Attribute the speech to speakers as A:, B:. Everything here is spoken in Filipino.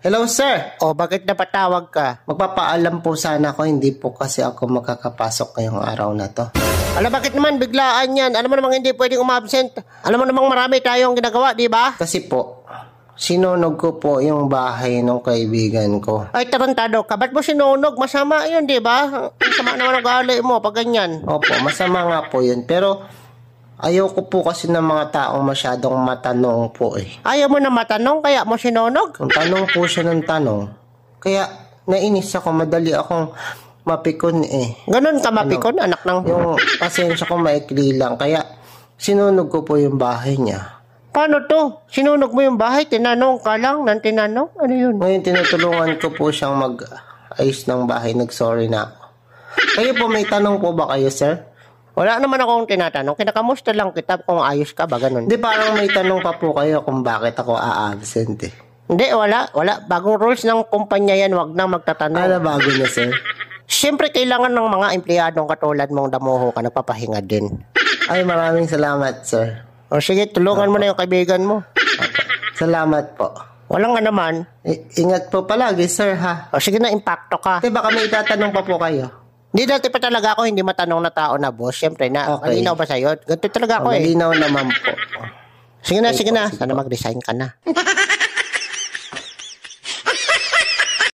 A: Hello, sir.
B: O, bakit napatawag ka?
A: Magpapaalam po sana ako, hindi po kasi ako makakapasok ngayong araw na to.
B: Alam, bakit naman biglaan yan? Alam mo namang hindi pwedeng umabsent. Alam mo namang marami tayong ginagawa, di ba?
A: Kasi po, sinunog ko po yung bahay ng kaibigan ko.
B: Ay, tarantado ka. Ba't mo sinunog? Masama yun, di ba? Masama naman ang gali mo pag ganyan.
A: Opo, masama nga po yun. Pero ayoko po kasi ng mga taong masyadong matanong po eh.
B: Ayaw mo na matanong, kaya mo sinunog?
A: Kung tanong po siya ng tanong, kaya nainis ako, madali akong mapikon eh.
B: Ganon ka mapikon, anak ng...
A: Yung pasensya ko maikli lang, kaya sinunog ko po yung bahay niya.
B: Paano to? Sinunog mo yung bahay, tinanong ka lang ng tinanong? Ano yun?
A: Ngayon tinutulungan ko po siyang mag-ayos ng bahay, nag-sorry na ako. Kayo po, may tanong po ba kayo, sir?
B: Wala naman akong tinatanong. Kinakamusta lang kita kung ayos ka ba, ganun.
A: Hindi, parang may tanong pa po kayo kung bakit ako a-absent eh.
B: Hindi, wala. Bagong rules ng kumpanya yan, wag nang magtatanong.
A: Ano bago na, sir?
B: Siyempre, kailangan ng mga empleyadong katulad mong damuho ka, nagpapahinga din.
A: Ay, maraming salamat, sir.
B: O sige, tulungan mo na yung kaibigan mo.
A: Salamat po.
B: Walang nga naman.
A: Ingat po palagi, sir, ha?
B: O sige na, impacto ka.
A: Kasi baka may itatanong pa po kayo.
B: Hindi dati pa talaga ako hindi matanong na tao na boss. Siyempre na,
A: Okay.
B: malinaw ba sa'yo? Ganito talaga ako eh.
A: Malinaw naman po.
B: Sige na. Sana mag-resign ka na.